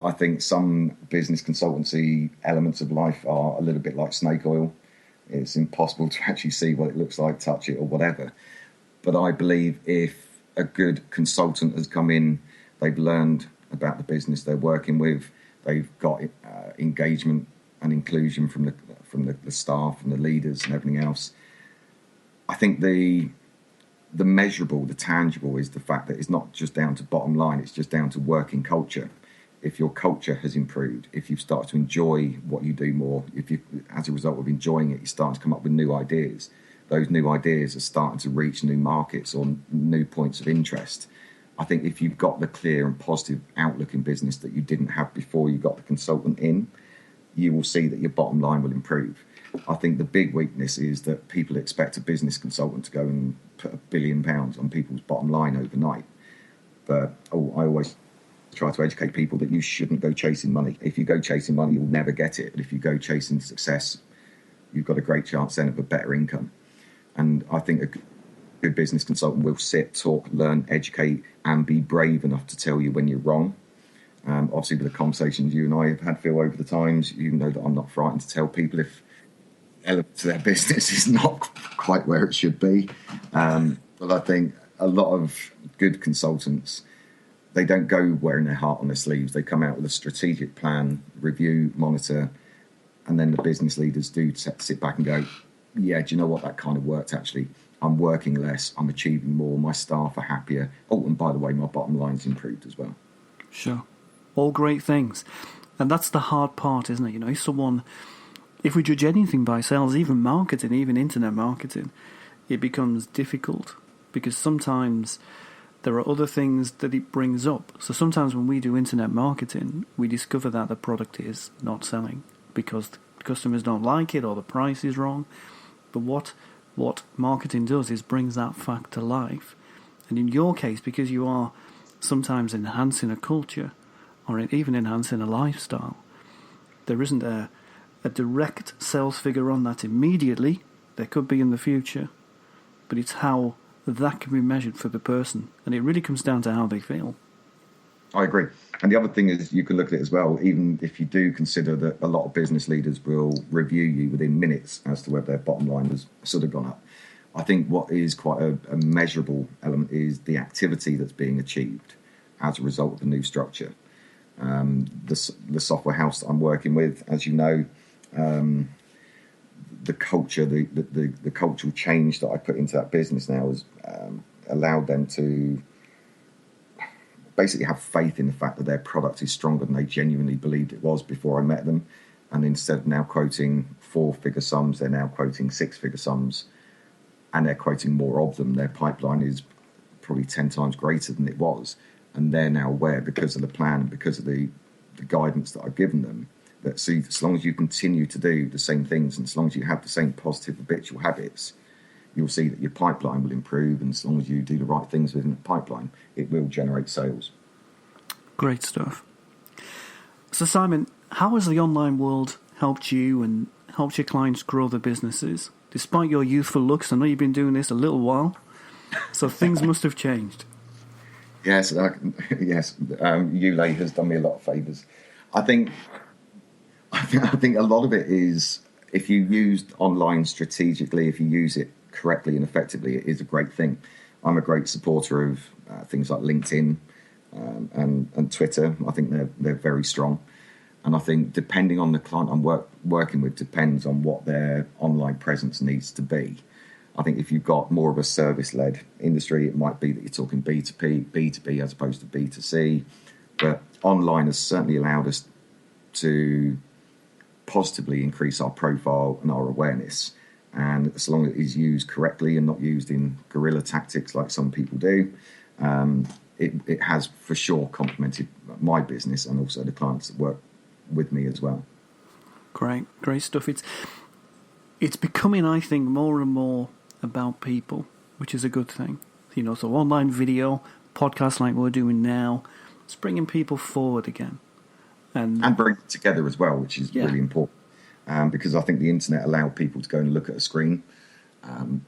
I think some business consultancy elements of life are a little bit like snake oil. It's impossible to actually see what it looks like, touch it, or whatever. But I believe if a good consultant has come in, they've learned about the business they're working with, they've got engagement and inclusion from the staff and the leaders and everything else. I think the measurable, the tangible, is the fact that it's not just down to bottom line; it's just down to working culture. If your culture has improved, if you've started to enjoy what you do more, if you, as a result of enjoying it, you start to come up with new ideas. Those new ideas are starting to reach new markets or new points of interest. I think if you've got the clear and positive outlook in business that you didn't have before you got the consultant in, you will see that your bottom line will improve. I think the big weakness is that people expect a business consultant to go and put £1 billion on people's bottom line overnight. But I always try to educate people that you shouldn't go chasing money. If you go chasing money, you'll never get it. And if you go chasing success, you've got a great chance then of a better income. And I think a good business consultant will sit, talk, learn, educate, and be brave enough to tell you when you're wrong. Obviously, with the conversations you and I have had, Phil, over the times, you know that I'm not frightened to tell people if elements of their business is not quite where it should be. But I think a lot of good consultants, they don't go wearing their heart on their sleeves. They come out with a strategic plan, review, monitor, and then the business leaders do sit back and go, yeah, do you know what? That kind of worked, actually. I'm working less, I'm achieving more, my staff are happier. Oh, and by the way, my bottom line's improved as well. Sure. All great things. And that's the hard part, isn't it? You know, if we judge anything by sales, even marketing, even internet marketing, it becomes difficult because sometimes there are other things that it brings up. So sometimes when we do internet marketing, we discover that the product is not selling because the customers don't like it or the price is wrong. But what marketing does is brings that fact to life. And in your case, because you are sometimes enhancing a culture or even enhancing a lifestyle, there isn't a direct sales figure on that immediately. There could be in the future, but it's how that can be measured for the person, and it really comes down to how they feel. I agree. And the other thing is you can look at it as well, even if you do consider that a lot of business leaders will review you within minutes as to whether their bottom line has sort of gone up. I think what is quite a measurable element is the activity that's being achieved as a result of the new structure. The software house that I'm working with, as you know, the culture, the cultural change that I put into that business now has allowed them to basically have faith in the fact that their product is stronger than they genuinely believed it was before I met them. And instead of now quoting 4-figure sums, they're now quoting 6-figure sums, and they're quoting more of them. Their pipeline is probably 10 times greater than it was. And they're now aware, because of the plan and because of the guidance that I've given them, that see, as long as you continue to do the same things and as long as you have the same positive habitual habits, you'll see that your pipeline will improve, and as long as you do the right things within the pipeline, it will generate sales. Great stuff. So Simon, how has the online world helped you and helped your clients grow their businesses? Despite your youthful looks, I know you've been doing this a little while, so things must have changed. Yes, ULA has done me a lot of favours. I think a lot of it is, if you use online strategically, if you use it correctly and effectively, it is a great thing. I'm a great supporter of things like LinkedIn and Twitter. I think they're very strong. And I think depending on the client I'm working with depends on what their online presence needs to be. I think if you've got more of a service-led industry, it might be that you're talking B2B as opposed to B2C. But online has certainly allowed us to positively increase our profile and our awareness. And as long as it is used correctly and not used in guerrilla tactics like some people do, it has for sure complemented my business and also the clients that work with me as well. Great stuff. It's becoming, I think, more and more about people, which is a good thing. You know, so online video, podcasts like we're doing now, it's bringing people forward again. And bring it together as well, which is really important. Because I think the internet allowed people to go and look at a screen,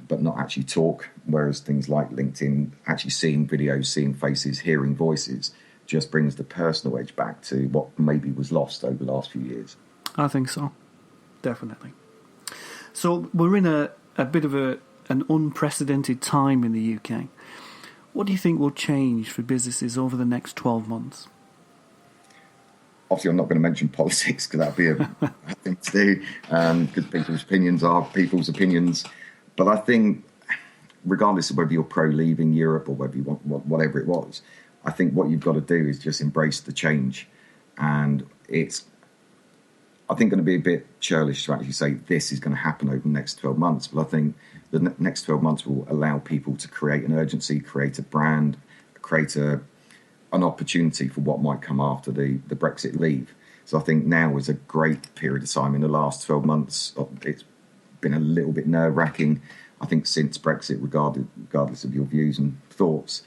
but not actually talk, whereas things like LinkedIn, actually seeing videos, seeing faces, hearing voices, just brings the personal edge back to what maybe was lost over the last few years. I think so, definitely. So we're in a bit of an unprecedented time in the UK. What do you think will change for businesses over the next 12 months? Obviously, I'm not going to mention politics because that would be a bad thing to do, because people's opinions are people's opinions. But I think, regardless of whether you're pro-leaving Europe or whether you want whatever it was, I think what you've got to do is just embrace the change. And it's, I think, going to be a bit churlish to actually say this is going to happen over the next 12 months. But I think the next 12 months will allow people to create an urgency, create a brand, create an opportunity for what might come after the Brexit leave. So I think now is a great period of time. In the last 12 months, it's been a little bit nerve-wracking. I think since Brexit, regardless of your views and thoughts,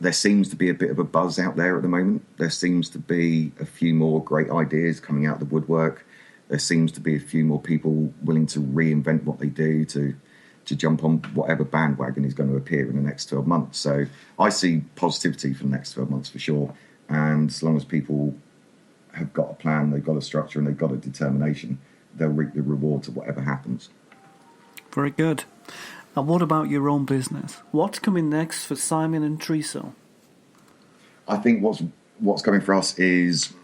there seems to be a bit of a buzz out there at the moment. There seems to be a few more great ideas coming out of the woodwork. There seems to be a few more people willing to reinvent what they do, to jump on whatever bandwagon is going to appear in the next 12 months. So I see positivity for the next 12 months for sure. And as long as people have got a plan, they've got a structure, and they've got a determination, they'll reap the rewards of whatever happens. Very good. And what about your own business? What's coming next for Simon and Triso? I think what's coming for us is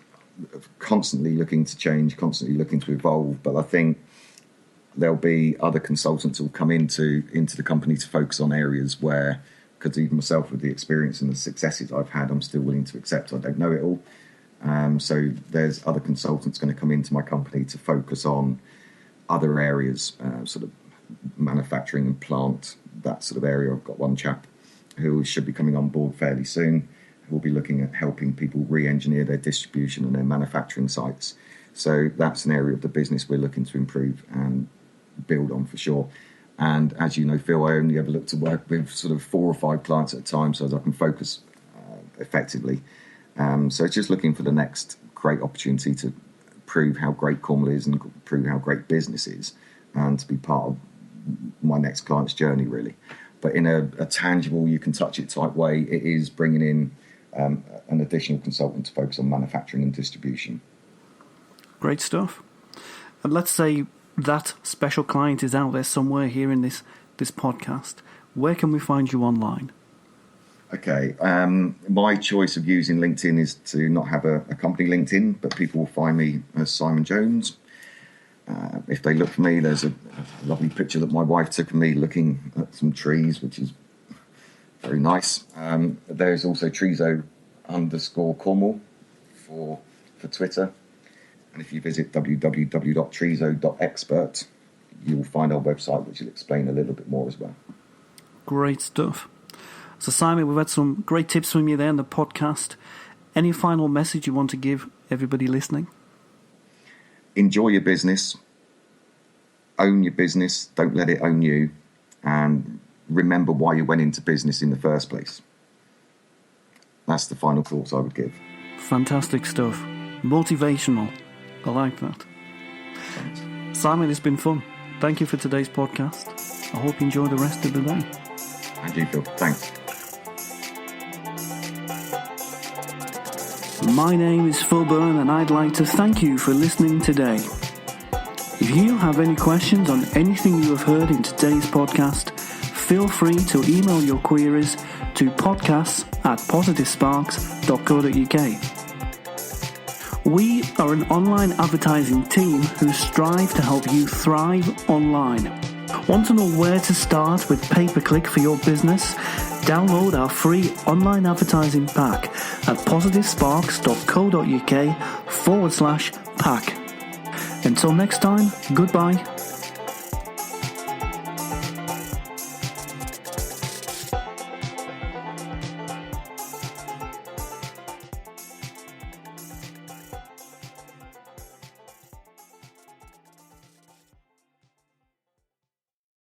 constantly looking to change, constantly looking to evolve. But I think there'll be other consultants who will come into the company to focus on areas where, because even myself with the experience and the successes I've had, I'm still willing to accept I don't know it all. So there's other consultants going to come into my company to focus on other areas, sort of manufacturing and plant, that sort of area. I've got one chap who should be coming on board fairly soon, who will be looking at helping people re-engineer their distribution and their manufacturing sites. So that's an area of the business we're looking to improve and build on for sure. And as you know, Phil, I only ever look to work with sort of 4 or 5 clients at a time so as I can focus effectively. So it's just looking for the next great opportunity to prove how great Cornwall is and prove how great business is, and to be part of my next client's journey, really. But in a tangible, you can touch it type way, it is bringing in an additional consultant to focus on manufacturing and distribution. Great stuff. And let's say that special client is out there somewhere hearing this podcast. Where can we find you online? Okay, my choice of using LinkedIn is to not have a company LinkedIn, but people will find me as Simon Jones. If they look for me, there's a lovely picture that my wife took of me looking at some trees, which is very nice. There's also Triso_Cornwall for Twitter. And if you visit www.triso.expert, you'll find our website, which will explain a little bit more as well. Great stuff. So, Simon, we've had some great tips from you there in the podcast. Any final message you want to give everybody listening? Enjoy your business. Own your business. Don't let it own you. And remember why you went into business in the first place. That's the final thoughts I would give. Fantastic stuff. Motivational. I like that. Thanks. Simon, it's been fun. Thank you for today's podcast. I hope you enjoy the rest of the day. And you, Phil. Thanks. My name is Phil Byrne, and I'd like to thank you for listening today. If you have any questions on anything you have heard in today's podcast, feel free to email your queries to podcasts@positivesparks.co.uk. We are an online advertising team who strive to help you thrive online. Want to know where to start with pay-per-click for your business? Download our free online advertising pack at positivesparks.co.uk/pack. Until next time, goodbye.